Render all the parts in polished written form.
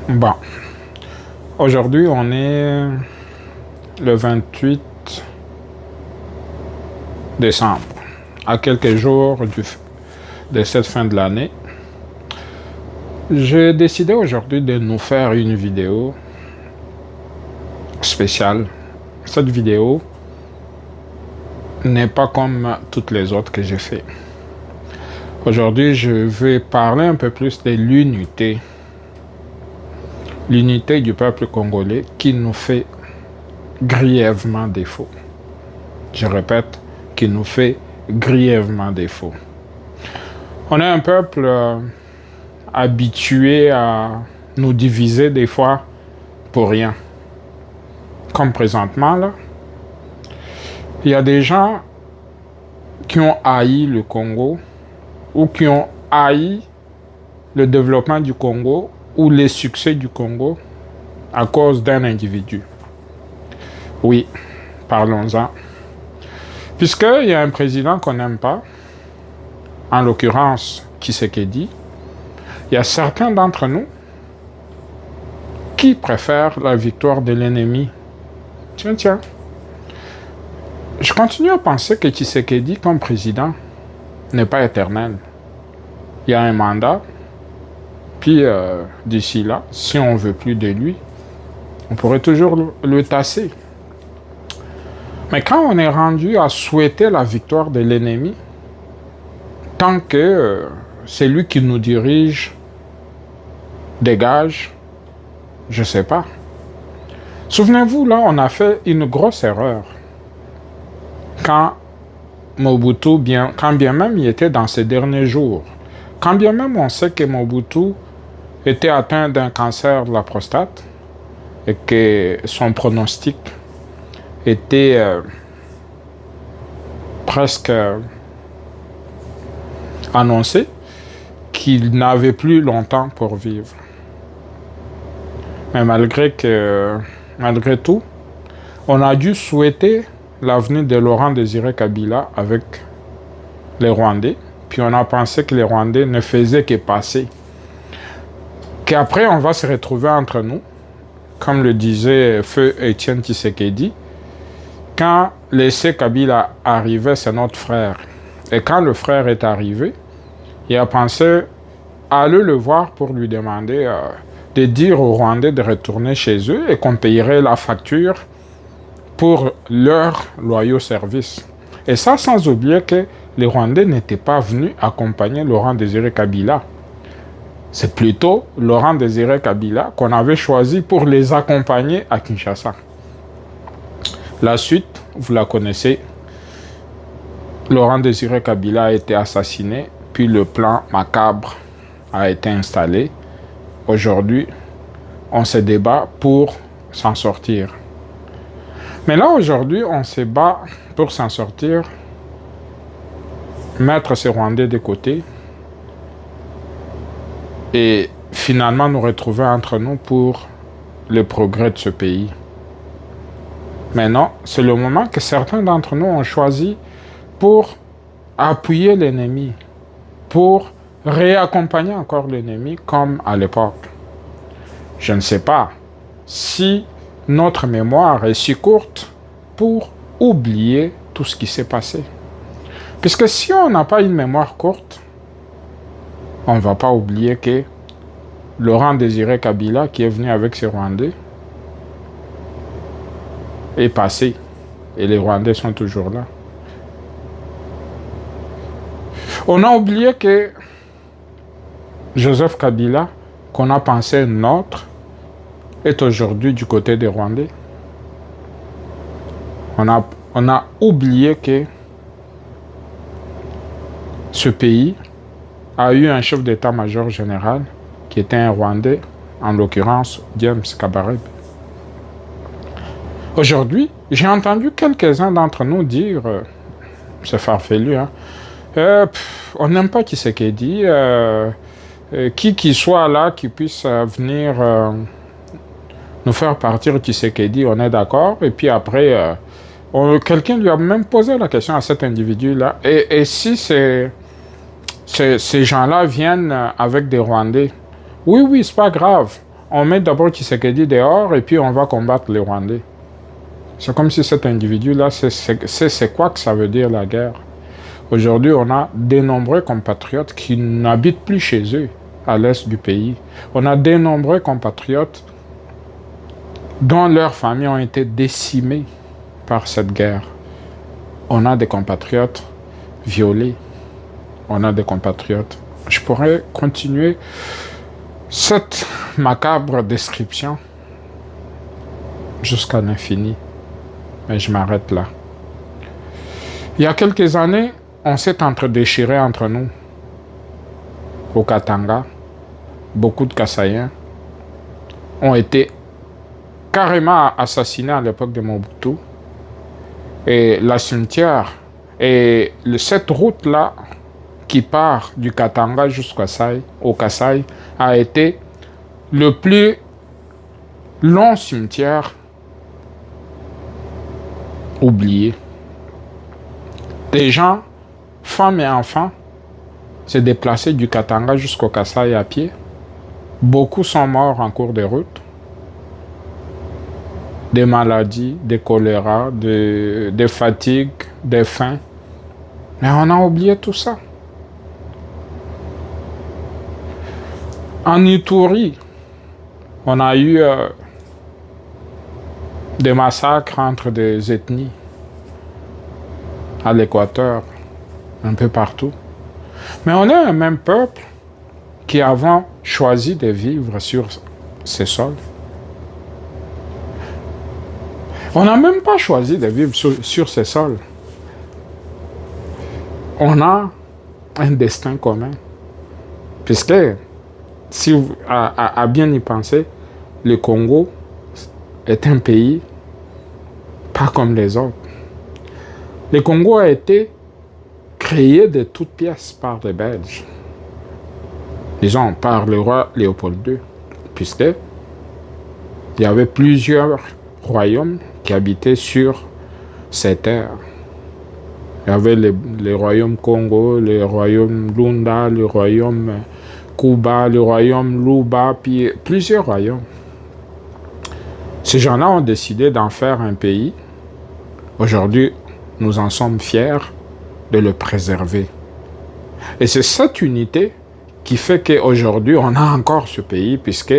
Bon, aujourd'hui on est le 28 décembre, à quelques jours de cette fin de l'année. J'ai décidé aujourd'hui de nous faire une vidéo spéciale. Cette vidéo n'est pas comme toutes les autres que j'ai fait. Aujourd'hui, je vais parler un peu plus de l'unité. L'unité du peuple congolais qui nous fait grièvement défaut. Je répète, qui nous fait grièvement défaut. On est un peuple habitué à nous diviser des fois pour rien. Comme présentement, là, il y a des gens qui ont haï le Congo ou qui ont haï le développement du Congo ou les succès du Congo à cause d'un individu. Oui, parlons-en. Puisqu'il y a un président qu'on n'aime pas, en l'occurrence Tshisekedi, il y a certains d'entre nous qui préfèrent la victoire de l'ennemi. Tiens. Je continue à penser que Tshisekedi, comme président, n'est pas éternel. Il y a un mandat, puis d'ici là, si on ne veut plus de lui, on pourrait toujours le tasser. Mais quand on est rendu à souhaiter la victoire de l'ennemi, tant que c'est lui qui nous dirige, dégage, je ne sais pas. Souvenez-vous, là, on a fait une grosse erreur. Quand Mobutu, quand bien même il était dans ses derniers jours, quand bien même on sait que Mobutu était atteint d'un cancer de la prostate et que son pronostic était presque annoncé, qu'il n'avait plus longtemps pour vivre. Mais malgré tout, on a dû souhaiter l'avenir de Laurent Désiré Kabila avec les Rwandais, puis on a pensé que les Rwandais ne faisaient que passer. Qu'après, on va se retrouver entre nous, comme le disait Feu Étienne Tshisekedi, quand laisser Kabila arriver, c'est notre frère. Et quand le frère est arrivé, il a pensé aller le voir pour lui demander de dire aux Rwandais de retourner chez eux et qu'on payerait la facture pour leur loyaux service. Et ça, sans oublier que les Rwandais n'étaient pas venus accompagner Laurent Désiré Kabila. C'est plutôt Laurent Désiré Kabila qu'on avait choisi pour les accompagner à Kinshasa. La suite, vous la connaissez. Laurent Désiré Kabila a été assassiné, puis le plan macabre a été installé. Aujourd'hui, on se débat pour s'en sortir. Mais là, aujourd'hui, on se bat pour s'en sortir, mettre ces Rwandais de côté et finalement nous retrouver entre nous pour le progrès de ce pays. Mais non, c'est le moment que certains d'entre nous ont choisi pour appuyer l'ennemi, pour réaccompagner encore l'ennemi comme à l'époque. Je ne sais pas si notre mémoire est si courte pour oublier tout ce qui s'est passé. Puisque si on n'a pas une mémoire courte, on ne va pas oublier que Laurent Désiré Kabila, qui est venu avec ses Rwandais, est passé. Et les Rwandais sont toujours là. On a oublié que Joseph Kabila, qu'on a pensé neutre, est aujourd'hui du côté des Rwandais. On a oublié que ce pays a eu un chef d'état-major général qui était un Rwandais, en l'occurrence James Kabarebe. Aujourd'hui, j'ai entendu quelques-uns d'entre nous dire, c'est farfelu, hein, on n'aime pas Tshisekedi, qui soit là, qui puisse venir nous faire partir Tshisekedi, on est d'accord. Et puis après, quelqu'un lui a même posé la question à cet individu-là. Et si ces gens-là viennent avec des Rwandais, oui, c'est pas grave. on met d'abord Tshisekedi dehors et puis on va combattre les Rwandais. C'est comme si cet individu-là, c'est quoi que ça veut dire la guerre. Aujourd'hui, on a de nombreux compatriotes qui n'habitent plus chez eux, à l'est du pays. On a de nombreux compatriotes dont leurs familles ont été décimées par cette guerre. On a des compatriotes violés. On a des compatriotes. Je pourrais continuer cette macabre description jusqu'à l'infini. Mais je m'arrête là. Il y a quelques années, on s'est déchiré entre nous. Au Katanga, beaucoup de Kasaïens ont été carrément assassinés à l'époque de Mobutu. Et la cimetière, et cette route-là qui part du Katanga jusqu'au Kasaï a été le plus long cimetière oublié. Des gens, femmes et enfants, se déplaçaient du Katanga jusqu'au Kasaï à pied. Beaucoup sont morts en cours de route. Des maladies, des choléra, des fatigues, des faims. Mais on a oublié tout ça. En Ituri, on a eu des massacres entre des ethnies à l'Équateur, un peu partout. Mais on est un même peuple qui avons choisi de vivre sur ces sols. On n'a même pas choisi de vivre sur ces sols. On a un destin commun. Puisque, si vous à bien y penser, le Congo est un pays pas comme les autres. Le Congo a été créé de toutes pièces par les Belges. Disons, par le roi Léopold II. Puisque il y avait plusieurs royaumes qui habitaient sur ces terres. Il y avait le royaume Congo, le royaume Lunda, le royaume Kuba, le royaume Luba, puis plusieurs royaumes. Ces gens-là ont décidé d'en faire un pays. Aujourd'hui, nous en sommes fiers de le préserver. Et c'est cette unité qui fait qu'aujourd'hui, on a encore ce pays, puisque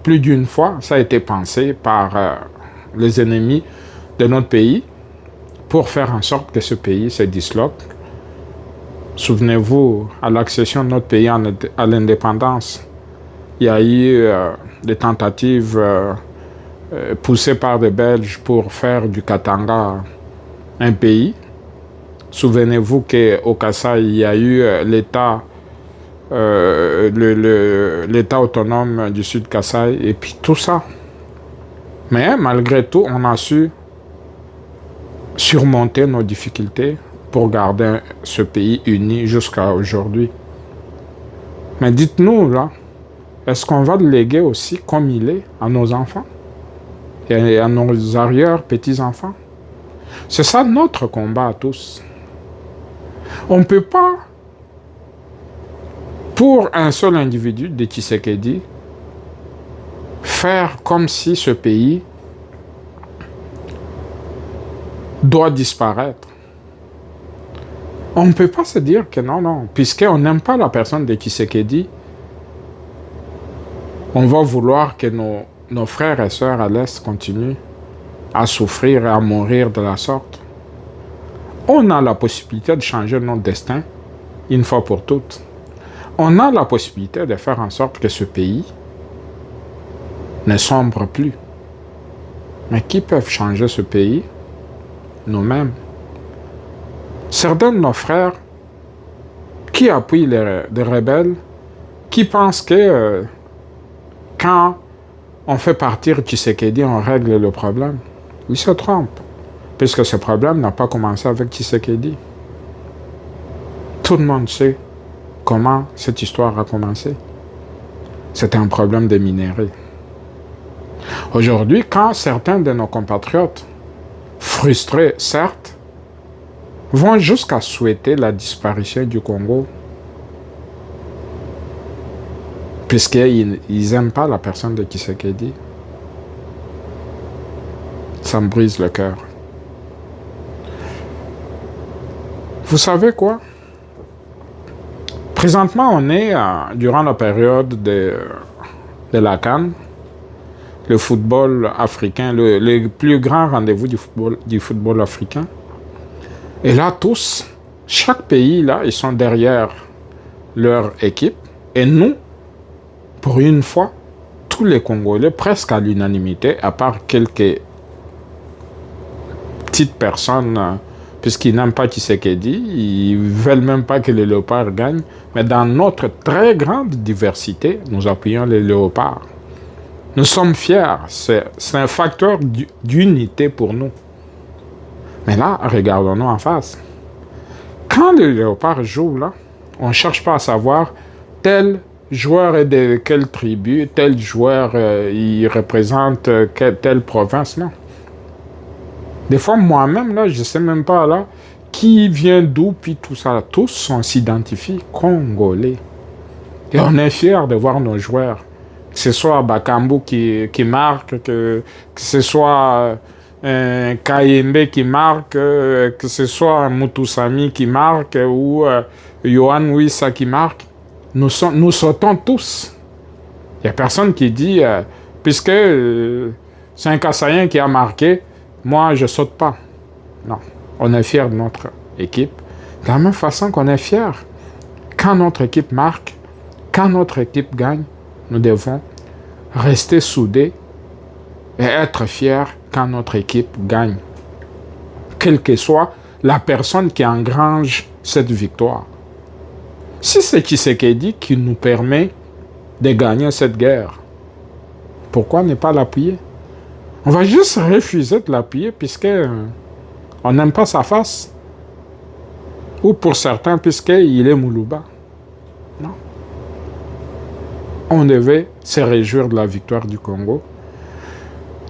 plus d'une fois, ça a été pensé par les ennemis de notre pays pour faire en sorte que ce pays se disloque. Souvenez-vous, à l'accession de notre pays à l'indépendance, il y a eu des tentatives poussées par des Belges pour faire du Katanga un pays. Souvenez-vous qu'au Kasaï, il y a eu l'État l'État autonome du Sud Kasaï et puis tout ça. Mais malgré tout, on a su surmonter nos difficultés pour garder ce pays uni jusqu'à aujourd'hui. Mais dites-nous, là, est-ce qu'on va le léguer aussi comme il est à nos enfants et à nos arrière-petits-enfants? C'est ça notre combat à tous. On ne peut pas, pour un seul individu de Tshisekedi, faire comme si ce pays doit disparaître. On ne peut pas se dire que non, puisqu'on n'aime pas la personne de Tshisekedi, on va vouloir que nos frères et sœurs à l'Est continuent à souffrir et à mourir de la sorte. On a la possibilité de changer notre destin une fois pour toutes. On a la possibilité de faire en sorte que ce pays ne sombre plus. Mais qui peuvent changer ce pays? Nous-mêmes. Certains de nos frères qui appuient les rebelles, qui pensent que quand on fait partir Tshisekedi, on règle le problème. Ils se trompent, puisque ce problème n'a pas commencé avec Tshisekedi. Tout le monde sait comment cette histoire a commencé. C'était un problème de minerais. Aujourd'hui, quand certains de nos compatriotes, frustrés certes, vont jusqu'à souhaiter la disparition du Congo, puisqu'ils n'aiment pas la personne de Tshisekedi. Ça me brise le cœur. Vous savez quoi? Présentement, on est durant la période de la CAN, le football africain, le plus grand rendez-vous du football africain. Et là, tous, chaque pays, là, ils sont derrière leur équipe. Et nous, pour une fois, tous les Congolais, presque à l'unanimité, à part quelques petites personnes, puisqu'ils n'aiment pas Tshisekedi, ils ne veulent même pas que les léopards gagnent. Mais dans notre très grande diversité, nous appuyons les léopards. Nous sommes fiers. C'est un facteur d'unité pour nous. Mais là, regardons-nous en face. Quand les léopards jouent, là, on ne cherche pas à savoir tel joueur est de quelle tribu, tel joueur il représente telle province. Non. Des fois, moi-même, là, je ne sais même pas là, qui vient d'où, puis tout ça. Tous on s'identifie Congolais. Et on est fiers de voir nos joueurs. Que ce soit Bakambu qui marque, que ce soit Kayembe qui marque, que ce soit Mutusami qui marque, ou Yohan Wissa qui marque. Nous sautons tous. Il n'y a personne qui dit, puisque c'est un Kassaïen qui a marqué, moi, je ne saute pas. Non. On est fiers de notre équipe. De la même façon qu'on est fiers. Quand notre équipe marque, quand notre équipe gagne, nous devons rester soudés et être fiers quand notre équipe gagne. Quelle que soit la personne qui engrange cette victoire. Si c'est Tshisekedi qui nous permet de gagner cette guerre, pourquoi ne pas l'appuyer? On va juste refuser de l'appuyer puisque on n'aime pas sa face. Ou pour certains, puisqu'il est Moulouba. Non. On devait se réjouir de la victoire du Congo.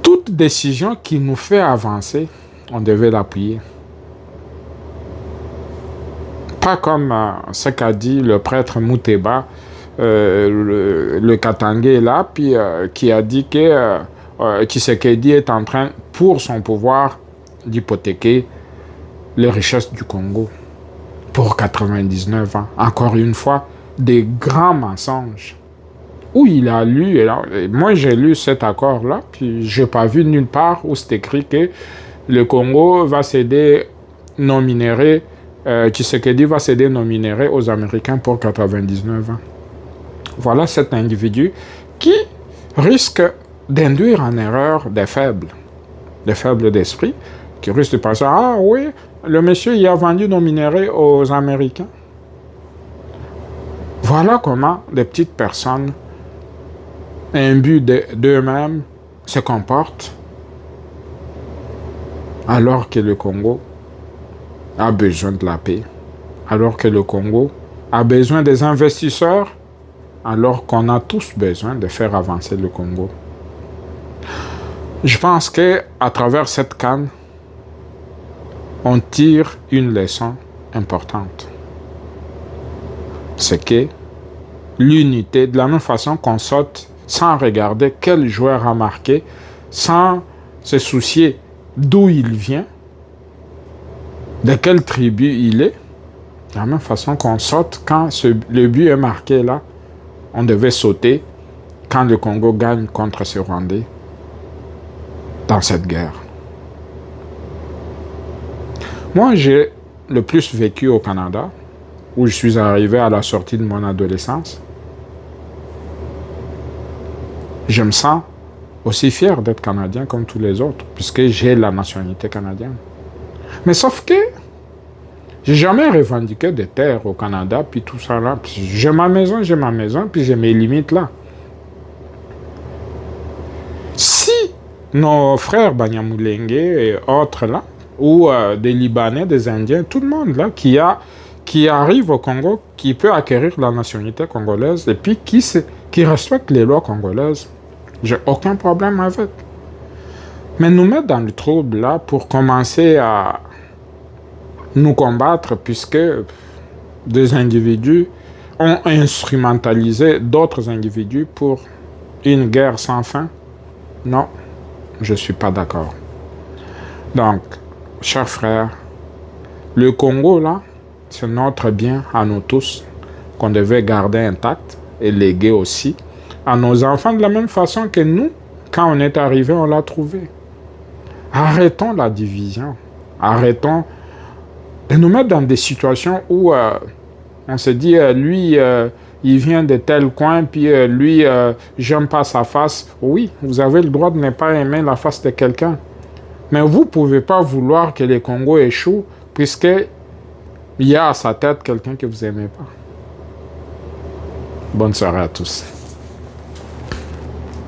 Toute décision qui nous fait avancer, on devait l'appuyer. Pas comme ce qu'a dit le prêtre Mouteba, le Katangé là, puis qui a dit que Tshisekedi est en train, pour son pouvoir, d'hypothéquer les richesses du Congo pour 99 ans. Encore une fois, des grands mensonges. Où il a lu, et moi j'ai lu cet accord-là, puis je n'ai pas vu nulle part où c'est écrit que le Congo va céder nos minéraux, Tshisekedi va céder nos minéraux aux Américains pour 99 ans. Voilà cet individu qui risque d'induire en erreur des faibles d'esprit, qui risquent de penser, ah oui, le monsieur il a vendu nos minéraux aux Américains. Voilà comment les petites personnes, imbues d'eux-mêmes, se comportent, alors que le Congo a besoin de la paix, alors que le Congo a besoin des investisseurs, alors qu'on a tous besoin de faire avancer le Congo. Je pense qu'à travers cette CAN, on tire une leçon importante. C'est que l'unité, de la même façon qu'on saute sans regarder quel joueur a marqué, sans se soucier d'où il vient, de quelle tribu il est, de la même façon qu'on saute quand le but est marqué là, on devait sauter quand le Congo gagne contre ce Rwandais dans cette guerre. Moi, j'ai le plus vécu au Canada, où je suis arrivé à la sortie de mon adolescence. Je me sens aussi fier d'être Canadien comme tous les autres, puisque j'ai la nationalité canadienne. Mais sauf que j'ai jamais revendiqué des terres au Canada, puis tout ça là. J'ai ma maison, puis j'ai mes limites là. Si nos frères Banyamulenge et autres là, ou des Libanais, des Indiens, tout le monde là qui arrive au Congo, qui peut acquérir la nationalité congolaise et puis qui respecte les lois congolaises, j'ai aucun problème avec. Mais nous mettre dans le trouble là pour commencer à nous combattre, puisque des individus ont instrumentalisé d'autres individus pour une guerre sans fin? Non, je ne suis pas d'accord. Donc, chers frères, le Congo, là, c'est notre bien à nous tous, qu'on devait garder intact et léguer aussi à nos enfants de la même façon que nous, quand on est arrivé, on l'a trouvé. Arrêtons la division. Arrêtons de nous mettre dans des situations où on se dit, lui, il vient de tel coin, puis lui, j'aime pas sa face. Oui, vous avez le droit de ne pas aimer la face de quelqu'un. Mais vous ne pouvez pas vouloir que le Congo échoue, puisqu'il y a à sa tête quelqu'un que vous n'aimez pas. Bonne soirée à tous.